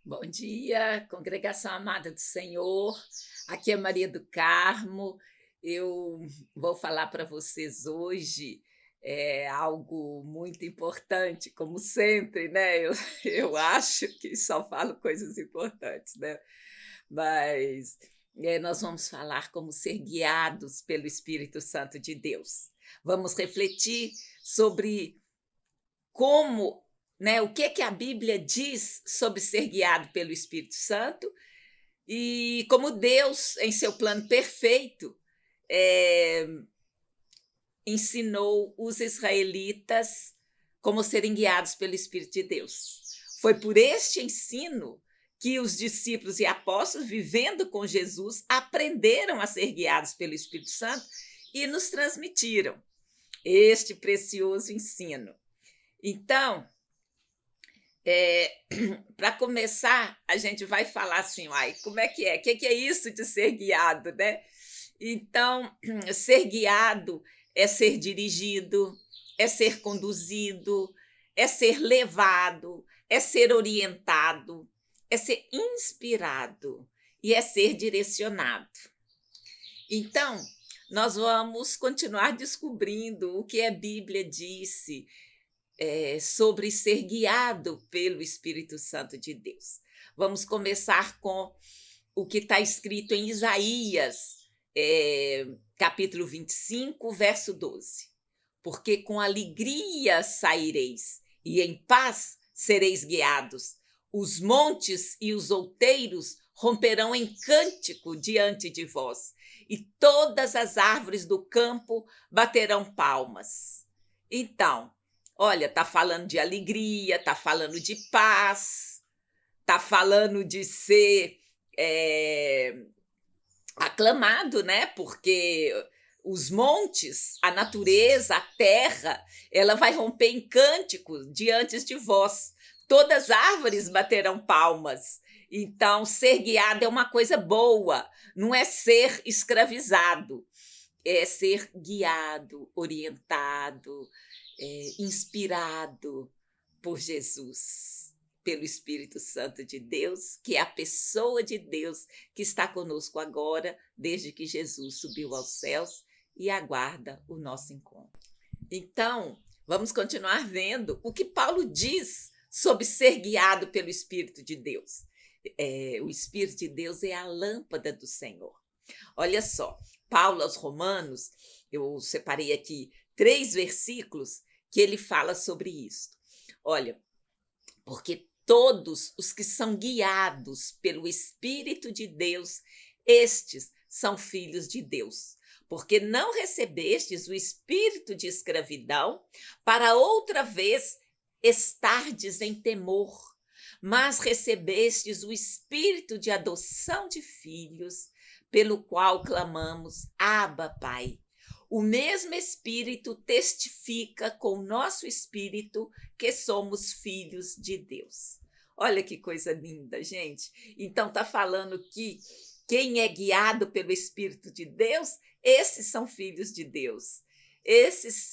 Bom dia, congregação amada do Senhor. Aqui é Maria do Carmo. Eu vou falar para vocês hoje algo muito importante, como sempre, né? Eu acho que só falo coisas importantes, né? Mas nós vamos falar como ser guiados pelo Espírito Santo de Deus. Vamos refletir sobre como, né, o que a Bíblia diz sobre ser guiado pelo Espírito Santo e como Deus, em seu plano perfeito, é, ensinou os israelitas como serem guiados pelo Espírito de Deus. Foi por este ensino que os discípulos e apóstolos, vivendo com Jesus, aprenderam a ser guiados pelo Espírito Santo e nos transmitiram este precioso ensino. Então, para começar, a gente vai falar assim, uai, como é que é? O que é isso de ser guiado, né? Então, ser guiado é ser dirigido, é ser conduzido, é ser levado, é ser orientado, é ser inspirado e é ser direcionado. Então, nós vamos continuar descobrindo o que a Bíblia disse sobre ser guiado pelo Espírito Santo de Deus. Vamos começar com o que está escrito em Isaías, capítulo 25, verso 12. Porque com alegria saireis, e em paz sereis guiados. Os montes e os outeiros romperão em cântico diante de vós, e todas as árvores do campo baterão palmas. Então, olha, tá falando de alegria, tá falando de paz, tá falando de ser aclamado, né? Porque os montes, a natureza, a terra, ela vai romper em cânticos diante de vós. Todas as árvores baterão palmas. Então, ser guiado é uma coisa boa, não é ser escravizado, é ser guiado, orientado, inspirado por Jesus, pelo Espírito Santo de Deus, que é a pessoa de Deus que está conosco agora, desde que Jesus subiu aos céus e aguarda o nosso encontro. Então, vamos continuar vendo o que Paulo diz sobre ser guiado pelo Espírito de Deus. O Espírito de Deus é a lâmpada do Senhor. Olha só, Paulo aos Romanos, eu separei aqui 3 versículos que ele fala sobre isso. Olha, porque todos os que são guiados pelo Espírito de Deus, estes são filhos de Deus. Porque não recebestes o espírito de escravidão para outra vez estardes em temor, mas recebestes o espírito de adoção de filhos, pelo qual clamamos, Abba, Pai. O mesmo Espírito testifica com o nosso espírito que somos filhos de Deus. Olha que coisa linda, gente. Então está falando que quem é guiado pelo Espírito de Deus, esses são filhos de Deus. Esses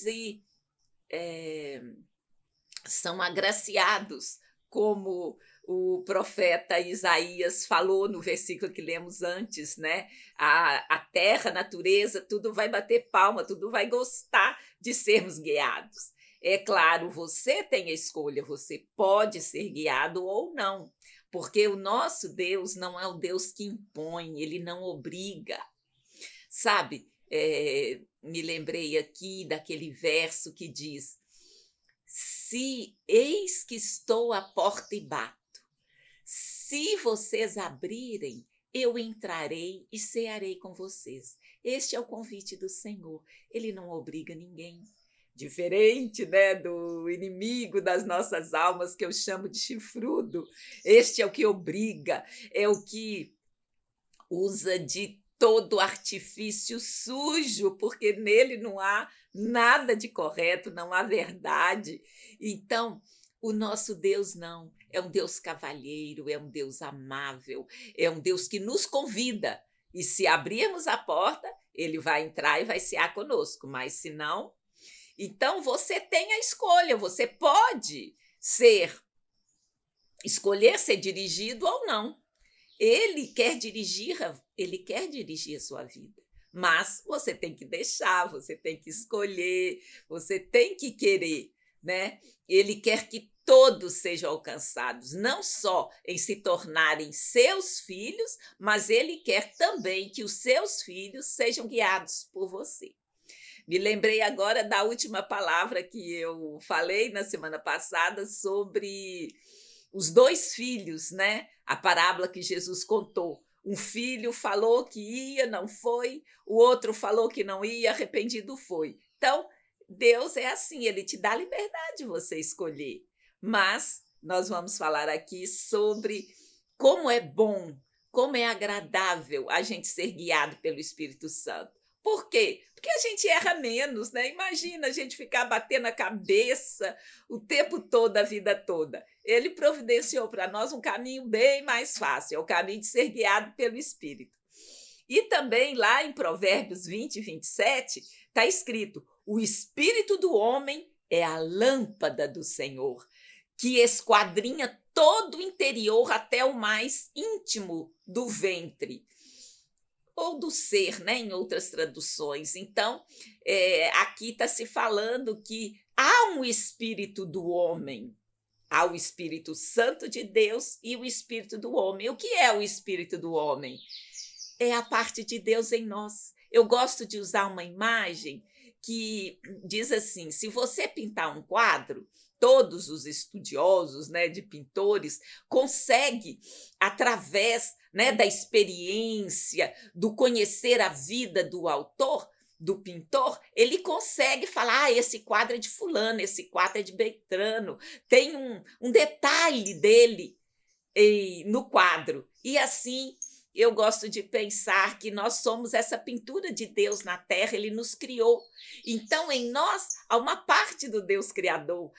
são agraciados, como o profeta Isaías falou no versículo que lemos antes, né? A terra, a natureza, tudo vai bater palma, tudo vai gostar de sermos guiados. É claro, você tem a escolha, você pode ser guiado ou não, porque o nosso Deus não é o Deus que impõe, ele não obriga. Sabe, me lembrei aqui daquele verso que diz: se eis que estou à porta e bato, se vocês abrirem, eu entrarei e cearei com vocês. Este é o convite do Senhor. Ele não obriga ninguém. Diferente, né, do inimigo das nossas almas, que eu chamo de chifrudo. Este é o que obriga, é o que usa de todo artifício sujo, porque nele não há nada de correto, não há verdade. Então, o nosso Deus não. É um Deus cavalheiro, é um Deus amável, é um Deus que nos convida. E se abrirmos a porta, ele vai entrar e vai cear conosco. Mas se não, então você tem a escolha, você pode ser escolher ser dirigido ou não. Ele quer dirigir a sua vida. Mas você tem que deixar, você tem que escolher, você tem que querer, né? Ele quer que todos sejam alcançados, não só em se tornarem seus filhos, mas ele quer também que os seus filhos sejam guiados por você. Me lembrei agora da última palavra que eu falei na semana passada sobre os dois filhos, né? A parábola que Jesus contou. Um filho falou que ia, não foi, o outro falou que não ia, arrependido foi. Então, Deus é assim, ele te dá liberdade de você escolher. Mas nós vamos falar aqui sobre como é bom, como é agradável a gente ser guiado pelo Espírito Santo. Por quê? Porque a gente erra menos, né? Imagina a gente ficar batendo a cabeça o tempo todo, a vida toda. Ele providenciou para nós um caminho bem mais fácil, é o caminho de ser guiado pelo Espírito. E também lá em Provérbios 20 e 27, está escrito: o espírito do homem é a lâmpada do Senhor, que esquadrinha todo o interior até o mais íntimo do ventre ou do ser, né, em outras traduções. Então, aqui está se falando que há um espírito do homem, há o Espírito Santo de Deus e o espírito do homem. O que é o espírito do homem? É a parte de Deus em nós. Eu gosto de usar uma imagem que diz assim: se você pintar um quadro, todos os estudiosos, né, de pintores conseguem, através, né, da experiência, do conhecer a vida do autor, do pintor, ele consegue falar: esse quadro é de fulano, esse quadro é de Beltrano, tem um detalhe dele no quadro. E assim, eu gosto de pensar que nós somos essa pintura de Deus na terra, ele nos criou. Então, em nós, há uma parte do Deus criador.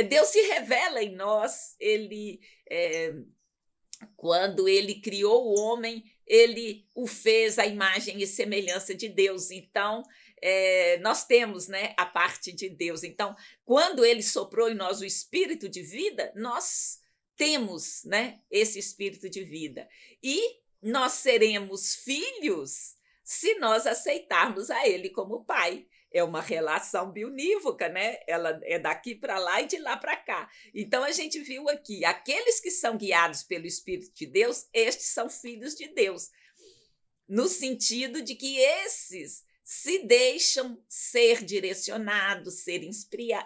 Deus se revela em nós, quando ele criou o homem, ele o fez à imagem e semelhança de Deus. Então, nós temos, né, a parte de Deus. Então, quando ele soprou em nós o espírito de vida, nós temos, né, esse espírito de vida. E nós seremos filhos se nós aceitarmos a ele como pai. É uma relação bionívoca, né? Ela é daqui para lá e de lá para cá. Então a gente viu aqui, aqueles que são guiados pelo Espírito de Deus, estes são filhos de Deus, no sentido de que esses se deixam ser direcionados, ser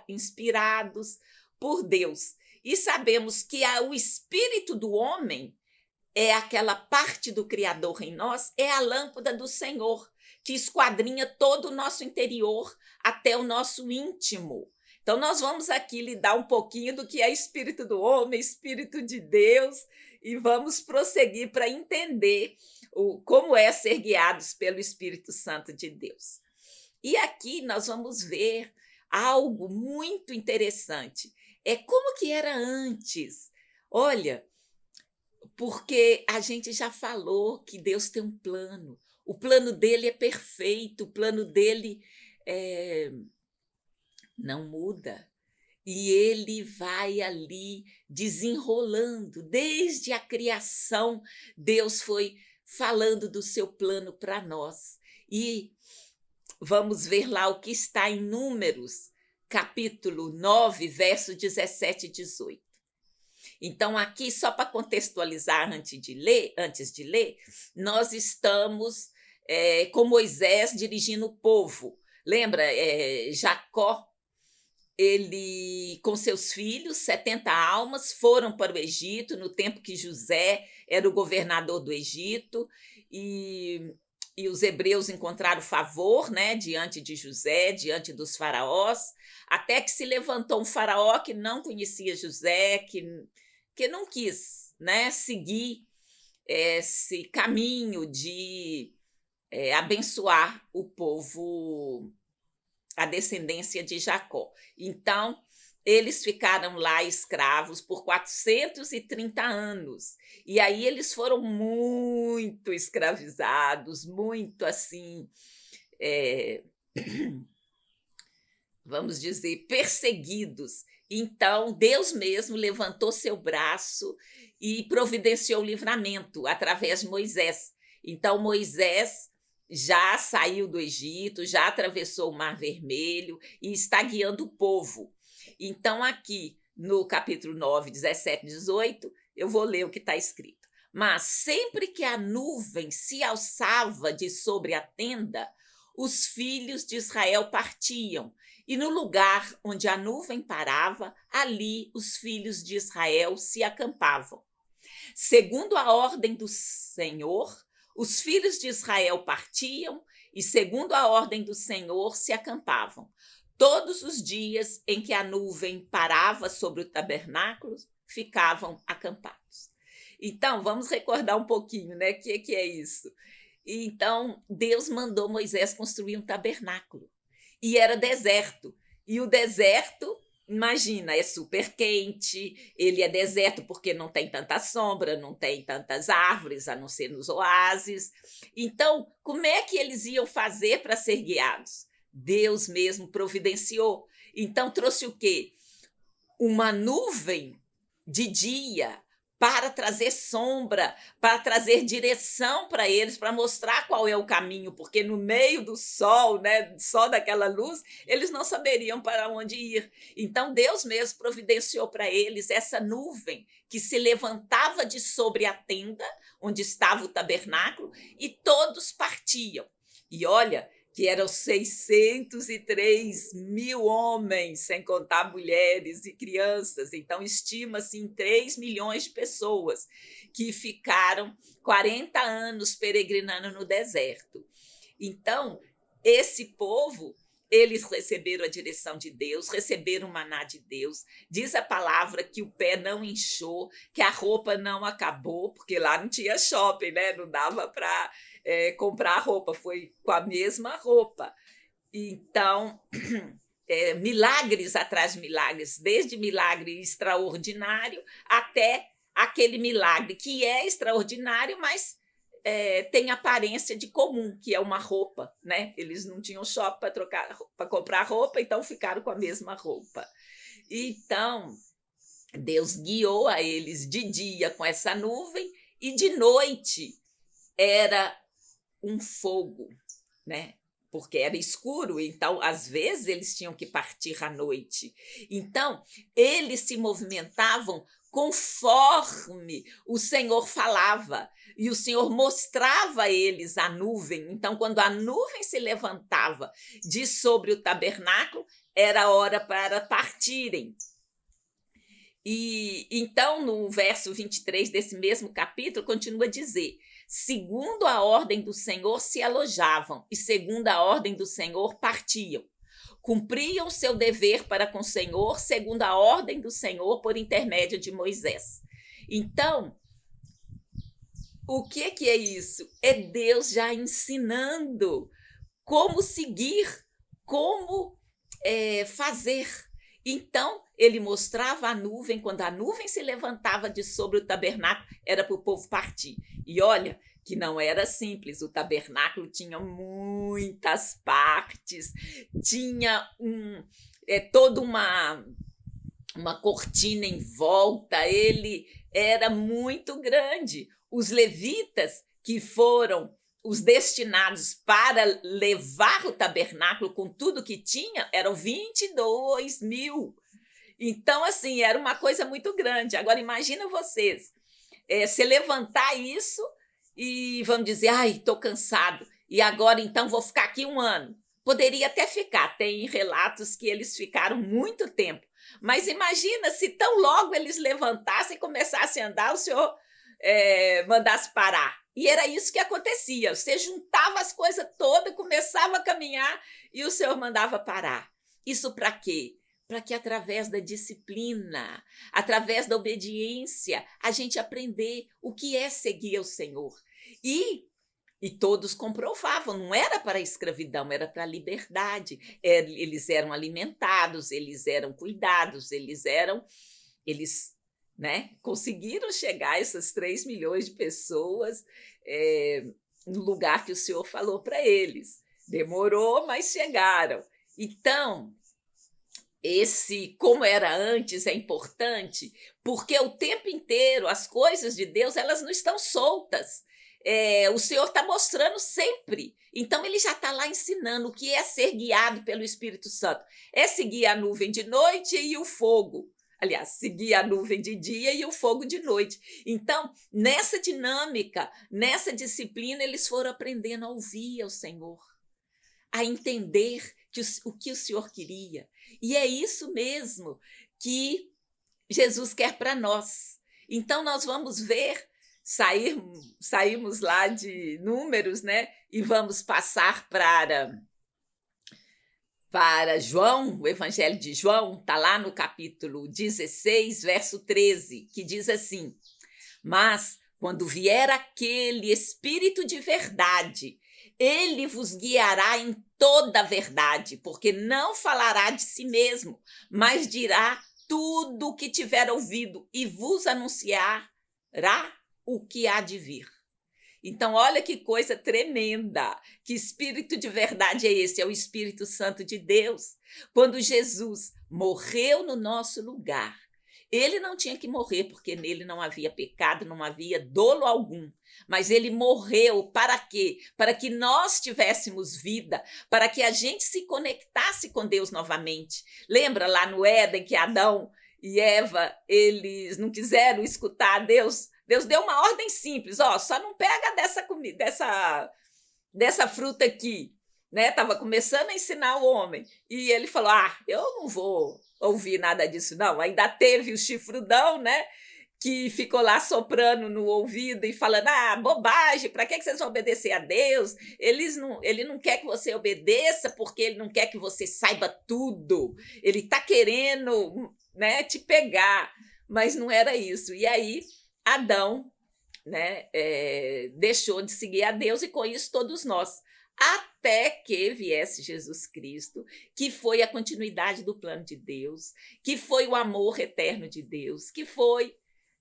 inspirados por Deus. E sabemos que o espírito do homem é aquela parte do Criador em nós, é a lâmpada do Senhor, que esquadrinha todo o nosso interior até o nosso íntimo. Então, nós vamos aqui lidar um pouquinho do que é espírito do homem, espírito de Deus, e vamos prosseguir para entender como é ser guiados pelo Espírito Santo de Deus. E aqui nós vamos ver algo muito interessante. É como que era antes. Olha, porque a gente já falou que Deus tem um plano. O plano dele é perfeito, o plano dele não muda. E ele vai ali desenrolando. Desde a criação, Deus foi falando do seu plano para nós. E vamos ver lá o que está em Números, capítulo 9, verso 17 e 18. Então, aqui, só para contextualizar antes de ler, nós estamos com Moisés dirigindo o povo. Lembra, Jacó, ele, com seus filhos, 70 almas, foram para o Egito, no tempo que José era o governador do Egito, e os hebreus encontraram favor, né, diante de José, diante dos faraós, até que se levantou um faraó que não conhecia José, que não quis, né, seguir esse caminho de abençoar o povo, a descendência de Jacó. Então, eles ficaram lá escravos por 430 anos. E aí eles foram muito escravizados, muito assim, vamos dizer, perseguidos. Então, Deus mesmo levantou seu braço e providenciou o livramento através de Moisés. Então, Moisés já saiu do Egito, já atravessou o Mar Vermelho e está guiando o povo. Então, aqui no capítulo 9, 17 e 18, eu vou ler o que está escrito. Mas sempre que a nuvem se alçava de sobre a tenda, os filhos de Israel partiam, e no lugar onde a nuvem parava, ali os filhos de Israel se acampavam. Segundo a ordem do Senhor, os filhos de Israel partiam e, segundo a ordem do Senhor, se acampavam. Todos os dias em que a nuvem parava sobre o tabernáculo, ficavam acampados. Então, vamos recordar um pouquinho, né? O que é isso? Então, Deus mandou Moisés construir um tabernáculo. E era deserto. E o deserto, imagina, é super quente, ele é deserto porque não tem tanta sombra, não tem tantas árvores, a não ser nos oásis. Então, como é que eles iam fazer para ser guiados? Deus mesmo providenciou. Então, trouxe o quê? Uma nuvem de dia para trazer sombra, para trazer direção para eles, para mostrar qual é o caminho, porque no meio do sol, né, só daquela luz, eles não saberiam para onde ir. Então Deus mesmo providenciou para eles essa nuvem que se levantava de sobre a tenda, onde estava o tabernáculo, e todos partiam. E olha, que eram 603 mil homens, sem contar mulheres e crianças. Então, estima-se em 3 milhões de pessoas que ficaram 40 anos peregrinando no deserto. Então, esse povo, eles receberam a direção de Deus, receberam o maná de Deus. Diz a palavra que o pé não inchou, que a roupa não acabou, porque lá não tinha shopping, né? Não dava para comprar roupa, foi com a mesma roupa. Então, milagres atrás de milagres, desde milagre extraordinário até aquele milagre que é extraordinário, mas tem aparência de comum, que é uma roupa, né? Eles não tinham shopping para trocar, para comprar roupa, então ficaram com a mesma roupa. Então, Deus guiou a eles de dia com essa nuvem e de noite era um fogo, né? Porque era escuro, então às vezes eles tinham que partir à noite. Então, eles se movimentavam conforme o Senhor falava, e o Senhor mostrava a eles a nuvem. Então, quando a nuvem se levantava de sobre o tabernáculo, era hora para partirem. E então, no verso 23 desse mesmo capítulo, continua a dizer: segundo a ordem do Senhor se alojavam, e segundo a ordem do Senhor partiam. Cumpriam seu dever para com o Senhor, segundo a ordem do Senhor, por intermédio de Moisés. Então, o que é isso? É Deus já ensinando como seguir, como fazer. Então, ele mostrava a nuvem, quando a nuvem se levantava de sobre o tabernáculo, era para o povo partir. E olha, que não era simples, o tabernáculo tinha muitas partes, tinha toda uma cortina em volta, ele era muito grande. Os levitas, que foram os destinados para levar o tabernáculo com tudo que tinha, eram 22 mil. Então, assim, era uma coisa muito grande. Agora, imagina vocês, se levantar isso e vamos dizer, ai, estou cansado, e agora então vou ficar aqui um ano. Poderia até ficar, tem relatos que eles ficaram muito tempo, mas imagina se tão logo eles levantassem e começassem a andar, o Senhor mandasse parar. E era isso que acontecia, você juntava as coisas todas, começava a caminhar e o Senhor mandava parar. Isso para quê? Para que através da disciplina, através da obediência, a gente aprender o que é seguir ao Senhor. E todos comprovavam, não era para a escravidão, era para a liberdade. Eles eram alimentados, eles eram cuidados, eles conseguiram chegar a essas 3 milhões de pessoas no lugar que o Senhor falou para eles. Demorou, mas chegaram. Então, esse como era antes é importante, porque o tempo inteiro as coisas de Deus elas não estão soltas. O Senhor está mostrando sempre. Então ele já está lá ensinando o que é ser guiado pelo Espírito Santo. É seguir a nuvem de noite e o fogo. Aliás, seguir a nuvem de dia e o fogo de noite. Então, nessa dinâmica, nessa disciplina, eles foram aprendendo a ouvir ao Senhor, a entender o que o Senhor queria. E é isso mesmo que Jesus quer para nós. Então, nós vamos ver, saímos lá de Números, né? E vamos passar para João, o Evangelho de João, está lá no capítulo 16, verso 13, que diz assim: mas quando vier aquele Espírito de verdade, ele vos guiará em toda a verdade, porque não falará de si mesmo, mas dirá tudo o que tiver ouvido e vos anunciará o que há de vir. Então, olha que coisa tremenda. Que espírito de verdade é esse? É o Espírito Santo de Deus. Quando Jesus morreu no nosso lugar, ele não tinha que morrer, porque nele não havia pecado, não havia dolo algum. Mas ele morreu para quê? Para que nós tivéssemos vida, para que a gente se conectasse com Deus novamente. Lembra lá no Éden que Adão e Eva, eles não quiseram escutar Deus? Deus deu uma ordem simples, só não pega dessa comida, dessa fruta aqui, né? Tava começando a ensinar o homem. E ele falou: eu não vou ouvir nada disso, não. Ainda teve o chifrudão, né? Que ficou lá soprando no ouvido e falando: bobagem, para que vocês vão obedecer a Deus? Ele não quer que você obedeça porque ele não quer que você saiba tudo. Ele está querendo, né, te pegar. Mas não era isso. E aí, Adão, né, deixou de seguir a Deus e com isso todos nós. Até que viesse Jesus Cristo, que foi a continuidade do plano de Deus, que foi o amor eterno de Deus, que foi,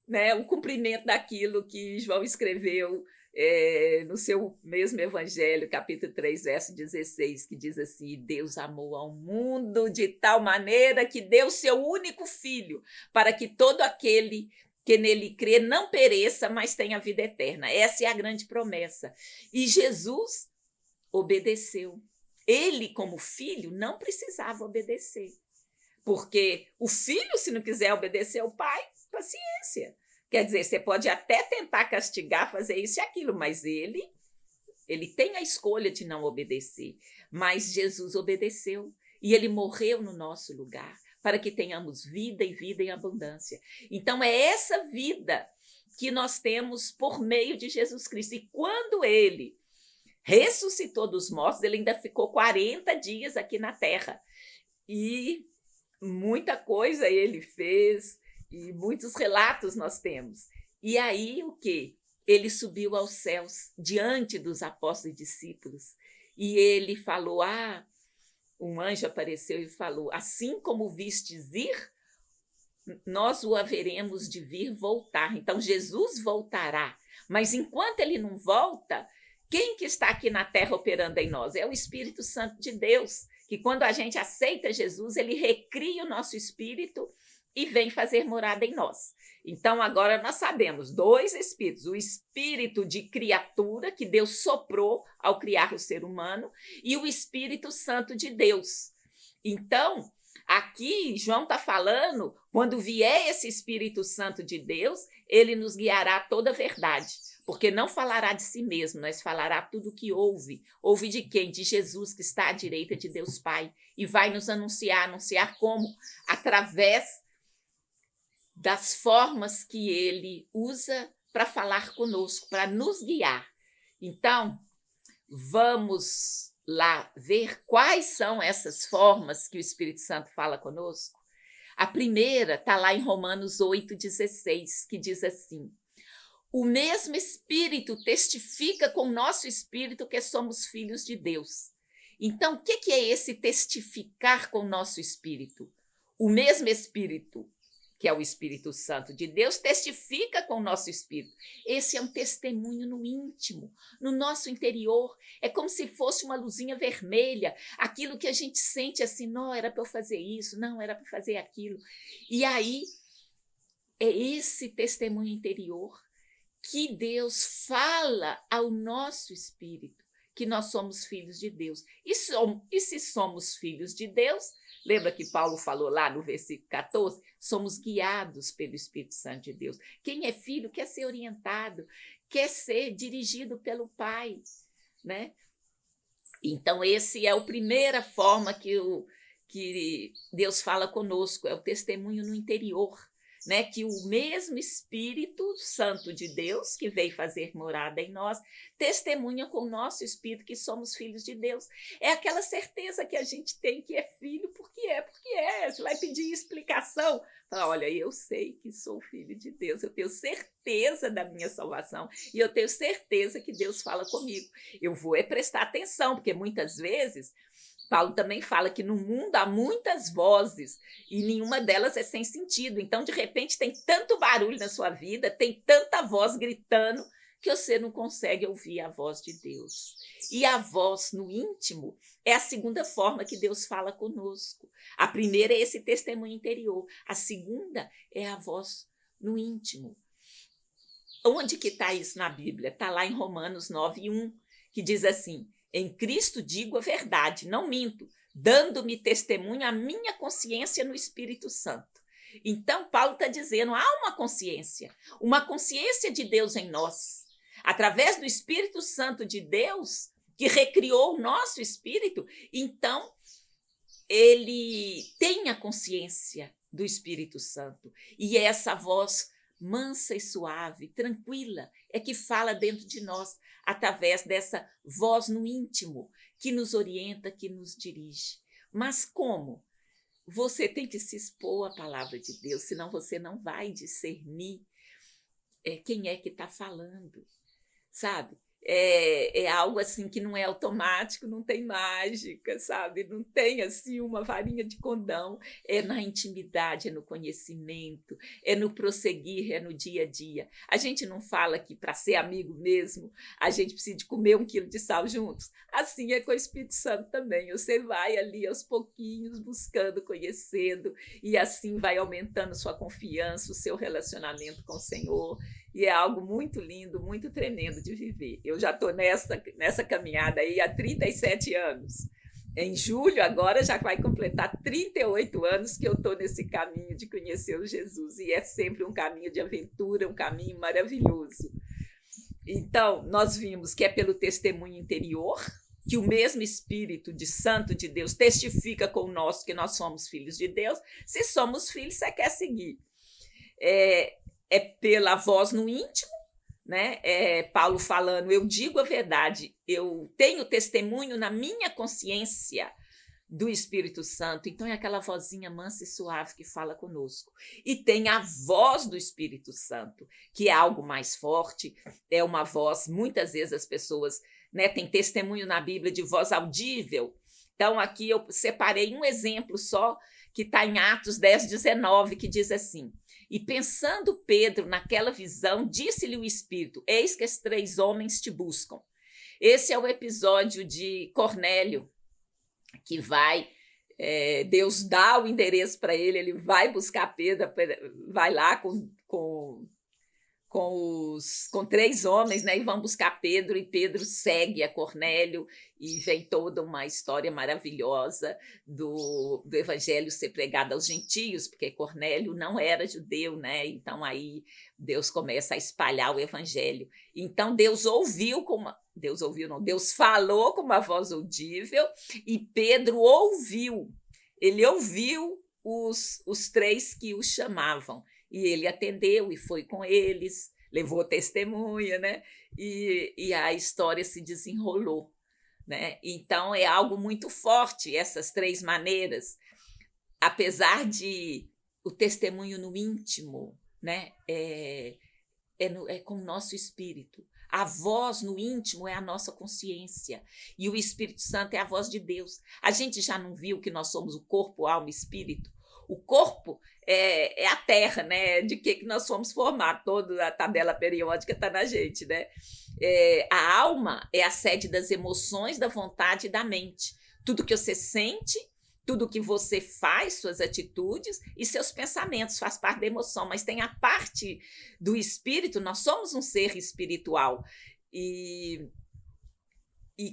né, o cumprimento daquilo que João escreveu no seu mesmo evangelho, capítulo 3, verso 16, que diz assim: Deus amou ao mundo de tal maneira que deu seu único filho, para que todo aquele que nele crê não pereça, mas tenha vida eterna. Essa é a grande promessa. E Jesus obedeceu. Ele, como filho, não precisava obedecer. Porque o filho, se não quiser obedecer ao pai, paciência. Quer dizer, você pode até tentar castigar, fazer isso e aquilo, mas ele tem a escolha de não obedecer. Mas Jesus obedeceu e ele morreu no nosso lugar para que tenhamos vida e vida em abundância. Então, é essa vida que nós temos por meio de Jesus Cristo. E quando ele ressuscitou dos mortos, ele ainda ficou 40 dias aqui na terra. E muita coisa ele fez, e muitos relatos nós temos. E aí o quê? Ele subiu aos céus diante dos apóstolos e discípulos. E ele falou: um anjo apareceu e falou: assim como vistes ir, nós o haveremos de vir voltar. Então Jesus voltará. Mas enquanto ele não volta, quem que está aqui na terra operando em nós? É o Espírito Santo de Deus, que quando a gente aceita Jesus, ele recria o nosso espírito e vem fazer morada em nós. Então, agora nós sabemos 2 espíritos: o espírito de criatura, que Deus soprou ao criar o ser humano, e o Espírito Santo de Deus. Então, aqui João está falando, quando vier esse Espírito Santo de Deus, ele nos guiará a toda a verdade, porque não falará de si mesmo, mas falará tudo o que ouve. Ouve de quem? De Jesus, que está à direita de Deus Pai, e vai nos anunciar como? Através das formas que ele usa para falar conosco, para nos guiar. Então, vamos lá ver quais são essas formas que o Espírito Santo fala conosco. A primeira está lá em Romanos 8,16, que diz assim: o mesmo Espírito testifica com o nosso espírito que somos filhos de Deus. Então, o que é esse testificar com o nosso espírito? O mesmo Espírito que é o Espírito Santo de Deus, testifica com o nosso espírito. Esse é um testemunho no íntimo, no nosso interior. É como se fosse uma luzinha vermelha, aquilo que a gente sente assim, não, era para eu fazer isso, não, era para fazer aquilo. E aí, é esse testemunho interior que Deus fala ao nosso espírito, que nós somos filhos de Deus. E se somos filhos de Deus, lembra que Paulo falou lá no versículo 14? Somos guiados pelo Espírito Santo de Deus. Quem é filho quer ser orientado, quer ser dirigido pelo Pai, né? Então, esse é a primeira forma que Deus fala conosco, é o testemunho no interior, né? Que o mesmo Espírito Santo de Deus, que veio fazer morada em nós, testemunha com o nosso espírito que somos filhos de Deus. É aquela certeza que a gente tem que é filho, porque é. Você vai pedir explicação. Fala, olha, eu sei que sou filho de Deus, eu tenho certeza da minha salvação e eu tenho certeza que Deus fala comigo. Eu vou prestar atenção, porque muitas vezes Paulo também fala que no mundo há muitas vozes e nenhuma delas é sem sentido. Então, de repente, tem tanto barulho na sua vida, tem tanta voz gritando, que você não consegue ouvir a voz de Deus. E a voz no íntimo é a segunda forma que Deus fala conosco. A primeira é esse testemunho interior. A segunda é a voz no íntimo. Onde que está isso na Bíblia? Está lá em Romanos 9:1, que diz assim: em Cristo digo a verdade, não minto, dando-me testemunho a minha consciência no Espírito Santo. Então, Paulo está dizendo, há uma consciência de Deus em nós. Através do Espírito Santo de Deus, que recriou o nosso espírito, então, ele tem a consciência do Espírito Santo. E é essa voz mansa e suave, tranquila, é que fala dentro de nós, através dessa voz no íntimo, que nos orienta, que nos dirige. Mas como? Você tem que se expor à palavra de Deus, senão você não vai discernir quem é que está falando, sabe? É algo assim que não é automático, não tem mágica, sabe? Não tem assim uma varinha de condão. É na intimidade, é no conhecimento, é no prosseguir, é no dia a dia. A gente não fala que para ser amigo mesmo, a gente precisa de comer 1 quilo de sal juntos. Assim é com o Espírito Santo também. Você vai ali aos pouquinhos buscando, conhecendo, e assim vai aumentando sua confiança, o seu relacionamento com o Senhor. E é algo muito lindo, muito tremendo de viver. Eu já estou nessa caminhada aí há 37 anos. Em julho, agora, já vai completar 38 anos que eu estou nesse caminho de conhecer o Jesus. E é sempre um caminho de aventura, um caminho maravilhoso. Então, nós vimos que é pelo testemunho interior, que o mesmo Espírito de Santo de Deus testifica com o nosso que nós somos filhos de Deus. Se somos filhos, você quer seguir. É pela voz no íntimo, né? Paulo falando, eu digo a verdade, eu tenho testemunho na minha consciência do Espírito Santo. Então é aquela vozinha mansa e suave que fala conosco. E tem a voz do Espírito Santo, que é algo mais forte, é uma voz, muitas vezes as pessoas, né, tem testemunho na Bíblia de voz audível. Então aqui eu separei um exemplo só, que está em Atos 10:19, que diz assim: e pensando Pedro naquela visão, disse-lhe o Espírito, eis que os 3 homens te buscam. Esse é o episódio de Cornélio, que Deus dá o endereço para ele, ele vai buscar Pedro, vai lá com 3 homens, né, e vão buscar Pedro, e Pedro segue a Cornélio, e vem toda uma história maravilhosa do evangelho ser pregado aos gentios, porque Cornélio não era judeu, né? Então aí Deus começa a espalhar o evangelho. Então Deus falou com uma voz audível, e Pedro ouviu, ele ouviu os 3 que o chamavam. E ele atendeu e foi com eles, levou testemunha, né? E a história se desenrolou, né? Então, é algo muito forte, essas 3 maneiras. Apesar de o testemunho no íntimo, né? É com o nosso espírito. A voz no íntimo é a nossa consciência. E o Espírito Santo é a voz de Deus. A gente já não viu que nós somos o corpo, alma e espírito? O corpo é a terra, né? De que nós fomos formados, toda a tabela periódica está na gente, né? A alma é a sede das emoções, da vontade e da mente. Tudo que você sente, tudo que você faz, suas atitudes e seus pensamentos faz parte da emoção, mas tem a parte do espírito, nós somos um ser espiritual. E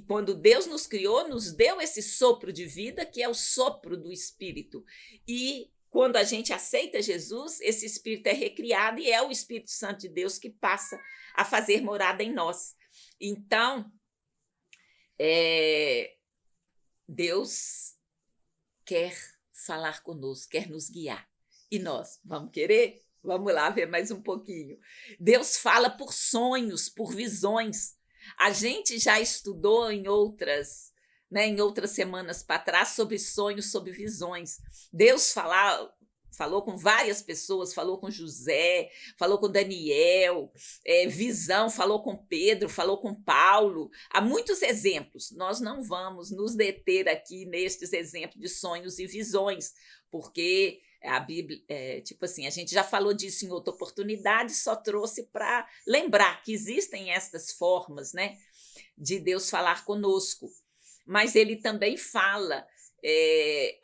quando Deus nos criou, nos deu esse sopro de vida, que é o sopro do Espírito. E quando a gente aceita Jesus, esse Espírito é recriado e é o Espírito Santo de Deus que passa a fazer morada em nós. Então, Deus quer falar conosco, quer nos guiar. E nós, vamos querer? Vamos lá ver mais um pouquinho. Deus fala por sonhos, por visões. A gente já estudou em outras semanas para trás sobre sonhos, sobre visões. Deus falou com várias pessoas, falou com José, falou com Daniel, visão, falou com Pedro, falou com Paulo. Há muitos exemplos. Nós não vamos nos deter aqui nestes exemplos de sonhos e visões, porque a Bíblia, tipo assim, a gente já falou disso em outra oportunidade, só trouxe para lembrar que existem estas formas, né, de Deus falar conosco. Mas ele também fala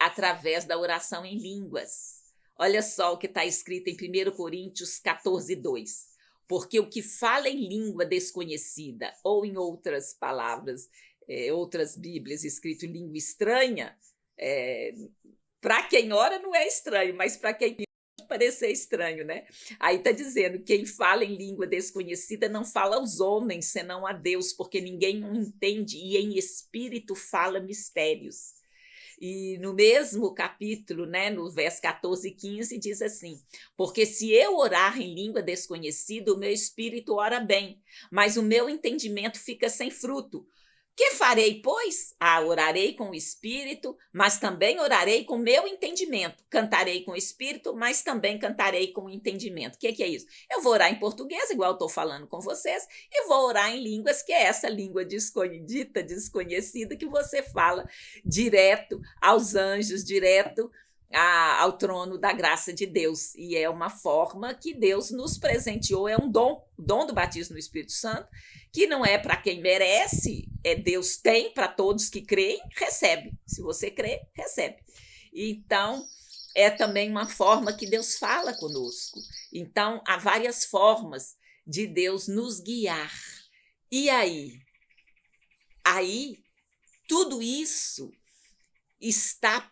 através da oração em línguas. Olha só o que está escrito em 1 Coríntios 14, 2. Porque o que fala em língua desconhecida, ou em outras palavras, outras Bíblias escrito em língua estranha, para quem ora não é estranho, mas para quem pode parecer estranho, né? Aí está dizendo, quem fala em língua desconhecida não fala aos homens, senão a Deus, porque ninguém o entende, e em espírito fala mistérios. E no mesmo capítulo, né, no verso 14 e 15, diz assim: porque se eu orar em língua desconhecida, o meu espírito ora bem, mas o meu entendimento fica sem fruto. Que farei, pois? Orarei com o espírito, mas também orarei com o meu entendimento. Cantarei com o espírito, mas também cantarei com o entendimento. O que é isso? Eu vou orar em português, igual eu estou falando com vocês, e vou orar em línguas, que é essa língua dita, desconhecida, que você fala direto aos anjos, direto ao trono da graça de Deus. E é uma forma que Deus nos presenteou, é um dom do batismo no Espírito Santo, que não é para quem merece, Deus tem para todos que creem, recebe. Se você crê, recebe. Então, é também uma forma que Deus fala conosco. Então, há várias formas de Deus nos guiar. E aí, tudo isso está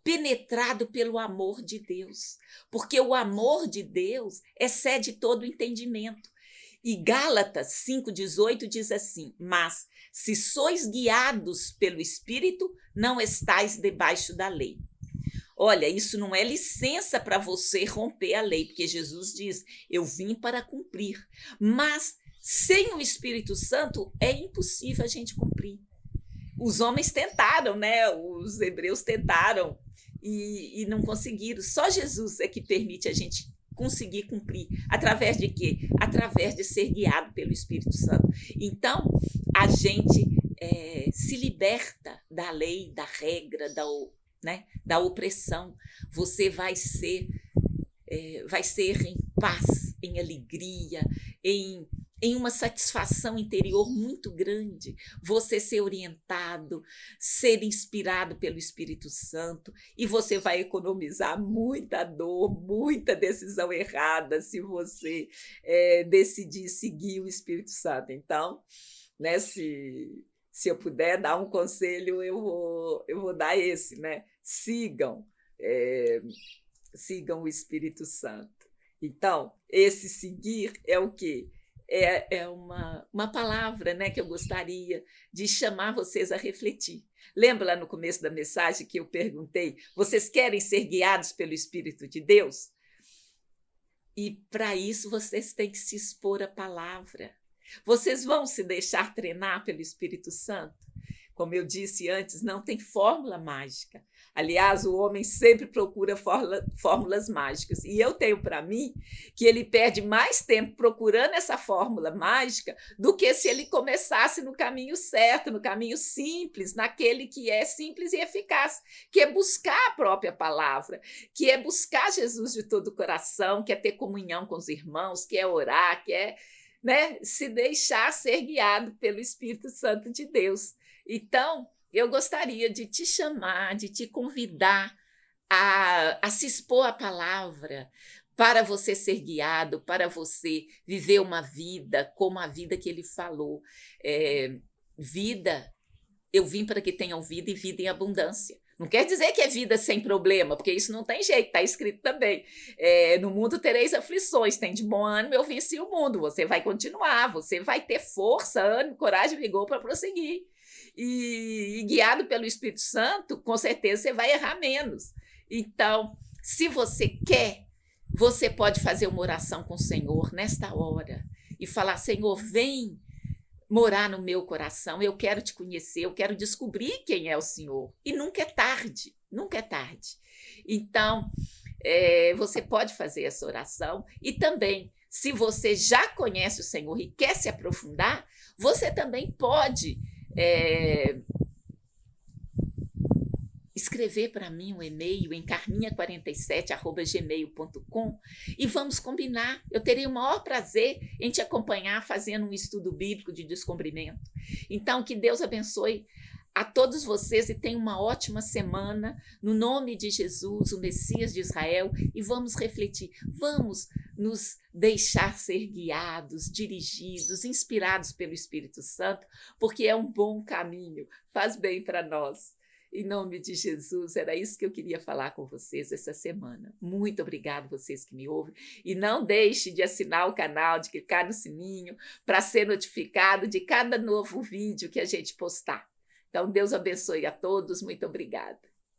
penetrado pelo amor de Deus, porque o amor de Deus excede todo entendimento. E Gálatas 5,18 diz assim: mas se sois guiados pelo Espírito, não estáis debaixo da lei. Olha, isso não é licença para você romper a lei, porque Jesus diz, eu vim para cumprir. Mas sem o Espírito Santo é impossível a gente cumprir. Os homens tentaram, né? Os hebreus tentaram e não conseguiram. Só Jesus é que permite a gente conseguir cumprir. Através de quê? Através de ser guiado pelo Espírito Santo. Então, a gente se liberta da lei, da regra, da opressão. Você vai ser em paz, em alegria, em uma satisfação interior muito grande, você ser orientado, ser inspirado pelo Espírito Santo, e você vai economizar muita dor, muita decisão errada, se você decidir seguir o Espírito Santo. Então, né, se eu puder dar um conselho, eu vou dar esse, né? Sigam o Espírito Santo. Então, esse seguir é o quê? É uma palavra, né, que eu gostaria de chamar vocês a refletir. Lembra lá no começo da mensagem que eu perguntei, vocês querem ser guiados pelo Espírito de Deus? E para isso vocês têm que se expor à palavra. Vocês vão se deixar treinar pelo Espírito Santo? Como eu disse antes, não tem fórmula mágica. Aliás, o homem sempre procura fórmulas mágicas. E eu tenho para mim que ele perde mais tempo procurando essa fórmula mágica do que se ele começasse no caminho certo, no caminho simples, naquele que é simples e eficaz, que é buscar a própria palavra, que é buscar Jesus de todo o coração, que é ter comunhão com os irmãos, que é orar, que é, né, se deixar ser guiado pelo Espírito Santo de Deus. Então, eu gostaria de te chamar, de te convidar a se expor à palavra, para você ser guiado, para você viver uma vida como a vida que ele falou. Vida, eu vim para que tenham vida e vida em abundância. Não quer dizer que é vida sem problema, porque isso não tem jeito, está escrito também. No mundo tereis aflições, tem de bom ânimo, eu venci o mundo. Você vai continuar, você vai ter força, ânimo, coragem e vigor para prosseguir. E guiado pelo Espírito Santo, com certeza você vai errar menos. Então, se você quer, você pode fazer uma oração com o Senhor nesta hora e falar: Senhor, vem morar no meu coração, eu quero te conhecer, eu quero descobrir quem é o Senhor. E nunca é tarde, nunca é tarde. Então, você pode fazer essa oração. E também, se você já conhece o Senhor e quer se aprofundar, você também pode escrever para mim um e-mail em carminha47@gmail.com e vamos combinar. Eu terei o maior prazer em te acompanhar fazendo um estudo bíblico de descobrimento. Então, que Deus abençoe a todos vocês e tenha uma ótima semana, no nome de Jesus, o Messias de Israel, e vamos refletir, vamos nos deixar ser guiados, dirigidos, inspirados pelo Espírito Santo, porque é um bom caminho, faz bem para nós. Em nome de Jesus, era isso que eu queria falar com vocês essa semana. Muito obrigado vocês que me ouvem. E não deixe de assinar o canal, de clicar no sininho, para ser notificado de cada novo vídeo que a gente postar. Então, Deus abençoe a todos. Muito obrigada.